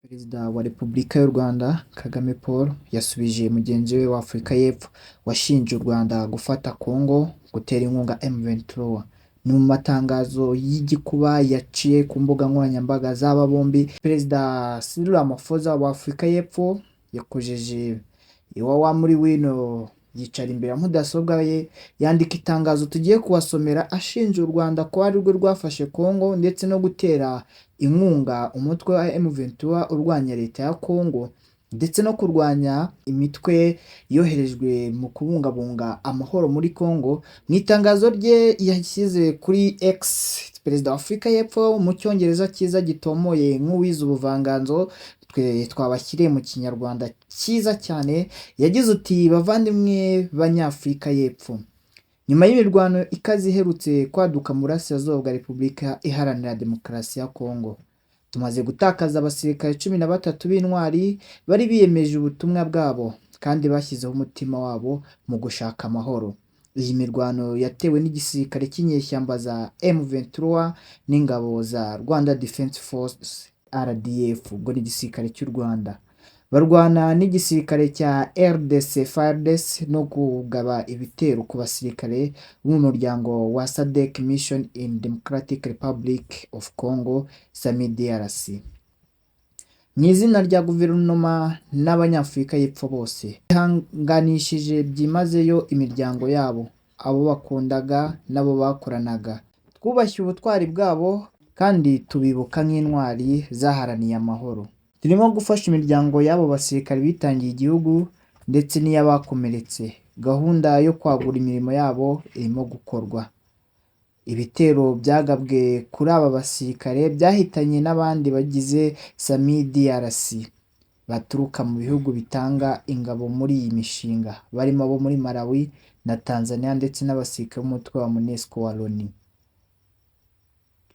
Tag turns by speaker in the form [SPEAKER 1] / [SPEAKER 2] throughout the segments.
[SPEAKER 1] Perezida wa Repubulika y'u Rwanda Kagame Paul yasubije mugenzi we wa Afurika y'Epfo washinje u Rwanda gufata Congo gutera inkunga M23. Ni mu matangazo y'igikuba yaciye ku mbuga nkoranyambaga z'aba bombi. Perezida Cyril Ramaphosa wa Afurika y'Epfo yakojeje iwawa muri wino yicara imbere ya mudasobwa ye yandika itangazo tugiye kubasomera ashinja u Rwanda ko ari rwo rwafashe Congo ndetse no gutera inkunga umutwe wa M23 urwanya leta ya Congo ndetse no kurwanya imitwe yoherejwe mu kubungabunga amahoro muri Congo. Mu itangazo rye yashyize kuri X, Perezida wa Afurika y'Epfo mu cyongereza cyiza gitomoye nk'uwize ubuvanganzo twe twabashyiriye mu kinyarwanda cyiza cyane, yagize uti bavandimwe b'Abanyafurika y'Epfo, nyuma y'imirwano ikaze iherutse kwaduka mu burasirazuba bwa Repubulika Iharanira Demokarasi ya Congo, tumaze gutakaza abasirikare 13 b'intwari bari biyemeje ubutumwa bwabo kandi bashyizeho umutima wabo mu gushaka amahoro. Iyi mirwano yatewe n'igisirikare cy'inyeshyamba za M23 n'ingabo za Rwanda Defense Force RDF, ubwo ni igisirikare cy'u Rwanda, barwana n'igisirikare cya RDC FARDC no kugaba ibitero ku basirikare b'umuryango wa SADC Mission in Democratic Republic of Congo SAMIDRC. Mu izina rya guverinoma n'Abanyafurika y'Epfo bose, ihanganishije byimazeyo imiryango yabo, abo bakundaga n'abo bakoranaga. Twubashye ubutwari bwabo kandi tubibuka nk'intwari zaharaniye amahoro. Turimo gufasha imiryango y'abo basirikare bitangiye igihugu ndetse n'iy'abakomeretse. Gahunda yo kwagura imirimo yabo irimo gukorwa. Ibitero byagabwe kuri aba basirikare byahitanye n'abandi bagize SAMIDRC baturuka mu bihugu bitanga ingabo muri iyi mishinga, barimo abo muri Malawi na Tanzania ndetse n'abasirikare b'umutwe wa MONUSCO wa Loni.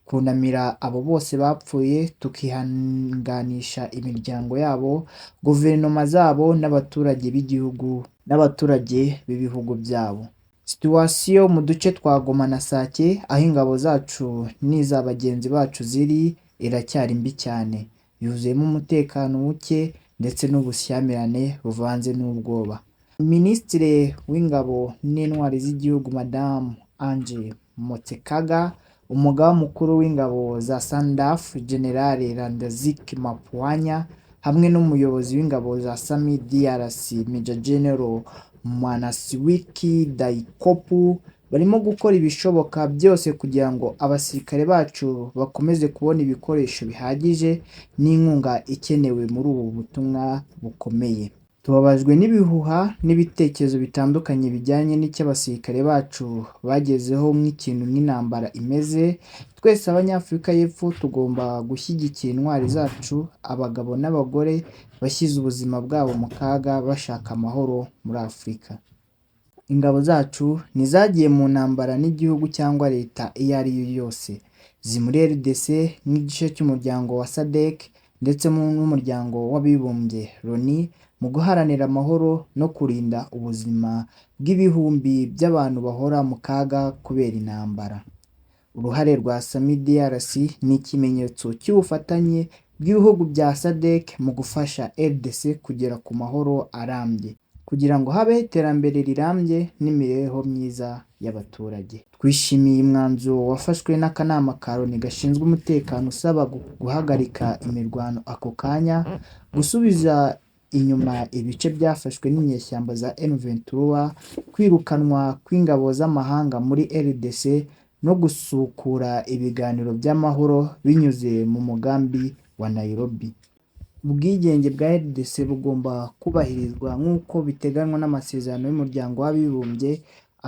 [SPEAKER 1] Kunamira abo bose bapfuye, tukihanganisha imiryango yabo, guverinoma zabo n'abaturage b'igihugu n'abaturage b'ibihugu byabo. Situwasiyo mu duce twa Goma na Sake aho ingabo zacu n'iza bagenzi bacu ziri iracyari mbi cyane, yuzuyemo umutekano muke ndetse n'ubushyamirane buvanze n'ubwoba. Minisitiri w'ingabo n'intwari z'igihugu Madamu Ange Motekaga, umugaba mukuru w'ingabo za SANDF General Randazik Mapuanya hamwe n'umuyobozi w'ingabo za SAMIDRC Major General Mwanasiwiki Daikopu barimo gukora ibishoboka byose kugira ngo abasirikare bacu bakomeze kubona ibikoresho bihagije n'inkunga ikenewe muri ubu butumwa bukomeye. Tubabajwe n'ibihuha n'ibitekerezo bitandukanye bijyanye n'icyo abasirikare bacu bagezeho nk'ikintu nk'intambara imeze. Twese Abanyafurika y'Epfo tugomba gushyigikira intwari zacu, abagabo n'abagore bashyize ubuzima bwabo mu kaga bashaka amahoro muri Afurika. Ingabo zacu ntizagiye mu ntambara n'igihugu cyangwa leta iyo ari yo yose, ziri muri RDC nk'igice cy'umuryango wa SADC ndetse n'umuryango w'abibumbye Loni mu guharanira amahoro no kurinda ubuzima bw'ibihumbi by'abantu bahora mu kaga kubera intambara. Uruhare rwa SAMIDRC ni ikimenyetso cy'ubufatanye bw'ibihugu bya SADC mu gufasha RDC kugera ku mahoro arambye, kugira ngo habeho iterambere rirambye n'imibereho myiza y'abaturage. Twishimiye umwanzuro wafashwe n'akanama ka Loni gashinzwe umutekano usaba guhagarika imirwano ako kanya, gusubiza inyuma ibice byafashwe n'inyeshyamba za M23, kwirukanwa kw'ingabo z'amahanga muri RDC no gusukura ibiganiro by'amahoro binyuze mu mugambi wa Nairobi. Ubwigenge bwa RDC bugomba kubahirizwa nk'uko biteganywa n'amasezerano y'umuryango w'abibumbye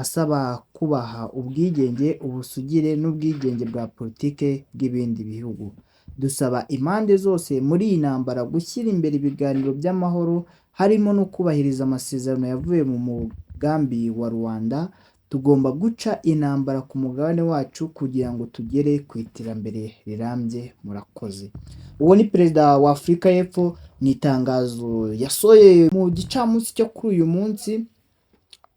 [SPEAKER 1] asaba kubaha ubwigenge, ubusugire n'ubwigenge bwa politike bw'ibindi bihugu. Dusaba impande zose muri iyi ntambara gushyira imbere ibiganiro by'amahoro, harimo no kubahiriza amasezerano yavuye mu mugambi wa Rwanda. Tugomba guca intambara ku mugabane wacu kugira ngo tugere ku iterambere rirambye. Murakoze. Uwo ni Perezida wa Afurika y'Epfo mu itangazo yasohoye mu gicamunsi cyo kuri uyu munsi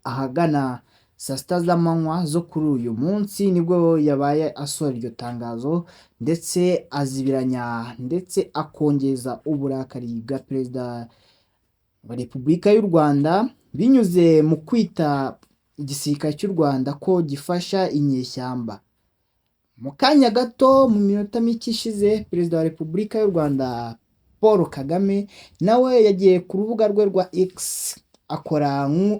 [SPEAKER 1] ahagana saa sita z'amanywa zo kuri uyu munsi nibwo yabaye asohora iryo tangazo ndetse azibiranya ndetse akongeza uburakari bwa perezida wa Repubulika y'u Rwanda binyuze mu kwita igisirikare cy'u Rwanda ko gifasha inyeshyamba. Mu kanya gato mu minota mike ishize perezida wa Repubulika y'u Rwanda Paul Kagame nawe yagiye ku rubuga rwe rwa X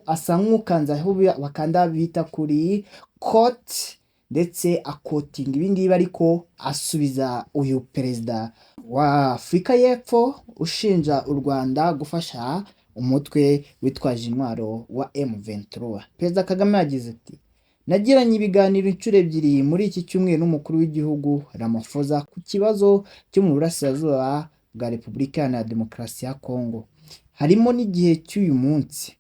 [SPEAKER 1] asa nk'ukanze aho bakanda bita kuri kote ndetse akotinga ibingibi ariko asubiza uyu perezida wa Afurika y'Epfo ushinja u Rwanda gufasha umutwe witwaje intwaro wa M23. Perezida Kagame yagize ati nagiranye ibiganiro inshuro ebyiri muri iki cyumweru n'umukuru w'igihugu Ramaphosa ku kibazo cyo mu burasirazuba bwa Repubulika Iharanira Demokarasi ya Kongo, harimo n'igihe cy'uyu munsi.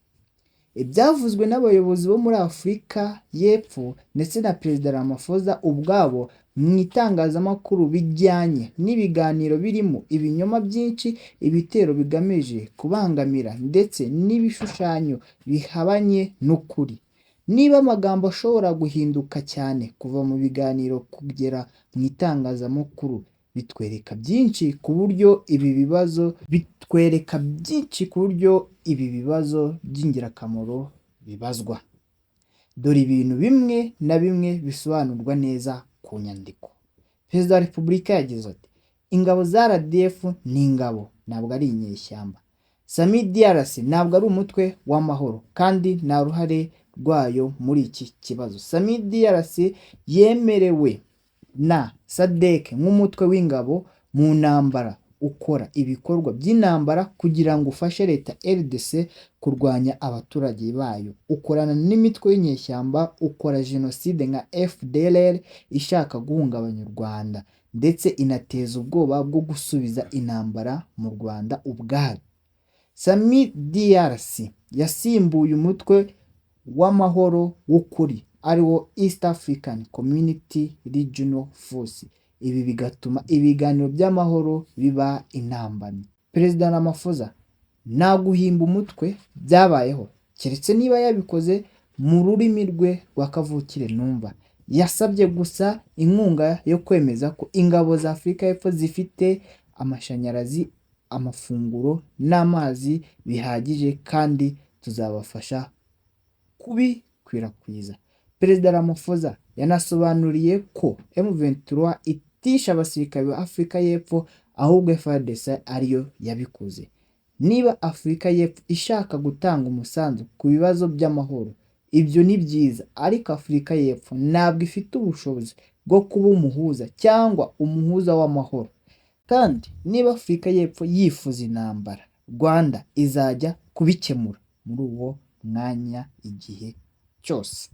[SPEAKER 1] Ibyavuzwe n'abayobozi bo muri Afurika y'Epfo ndetse na Perezida Ramaphosa ubwabo mu itangazamakuru bijyanye n'ibiganiro birimo ibinyoma byinshi, ibitero bigamije kubangamira ndetse n'ibishushanyo bihabanye n'ukuri. Niba amagambo ashobora guhinduka cyane kuva mu biganiro kugera mu itangazamakuru, bitwereka byinshi ku buryo ibi bibazo by'ingirakamaro bibazwa. Dore ibintu bimwe na bimwe bisobanurwa neza ku nyandiko. Perezida wa Repubulika yagize ati ingabo za RDF ni ingabo ntabwo ari inyeshyamba. Sami DRC ntabwo ari umutwe w'amahoro kandi nta ruhare rwayo muri iki kibazo. Sami DRC yemerewe na SADC nk'umutwe w'ingabo mu ntambara ukora ibikorwa by'intambara kugira ngo ufashe leta RDC kurwanya abaturage bayo, ukorana n'imitwe y'inyeshyamba, ukora jenoside nka FDLR ishaka guhungabanya u Rwanda ndetse inateza ubwoba bwo gusubiza intambara mu Rwanda ubwaryo. Sami DRC yasimbuye umutwe w'amahoro w'ukuri ariwo East African Community Regional Force. Ibi bigatuma ibiganiro by'amahoro biba intambamyi. Perezida Ramaphosa nta guhimba umutwe byabayeho keretse niba yabikoze mu rurimi rwe rwa kavukire numva. Yasabye gusa inkunga yo kwemeza ko ingabo za Afurika y'Epfo zifite amashanyarazi, amafunguro n'amazi bihagije kandi tuzabafasha kubikwirakwiza. Perezida Ramaphosa yanasobanuriye ko M23 itisha abasirikare ba Afurika y'Epfo ahubwo FARDC ariyo yabikoze. Niba Afurika y'Epfo ishaka gutanga umusanzu ku bibazo by'amahoro, ibyo ni byiza, ariko Afurika y'Epfo ntabwo ifite ubushobozi bwo kuba umuhuza cyangwa umuhuza w'amahoro. Kandi niba Afurika y'Epfo yifuza intambara, Rwanda izajya kubikemura muri uwo mwanya igihe cyose.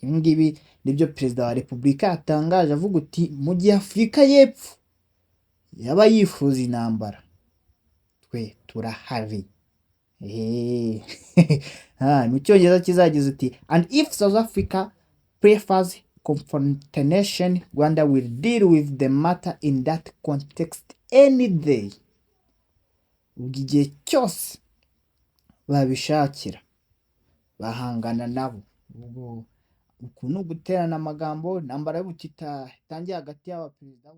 [SPEAKER 1] Ibi ngibi nibyo perezida wa Repubulika yatangaje avuga uti mu gihe Afurika y'Epfo yaba yifuza intambara, twe turahari. Mu cyongereza kizagize uti and if South Africa prefers confrontation, Rwanda will deal with the matter in that context any day. Ubwo igihe cyose babishakira bahangana nabo. Ubwo uku ni uguterana amagambo, intambara y'ubutita itangiye hagati y'abaperezida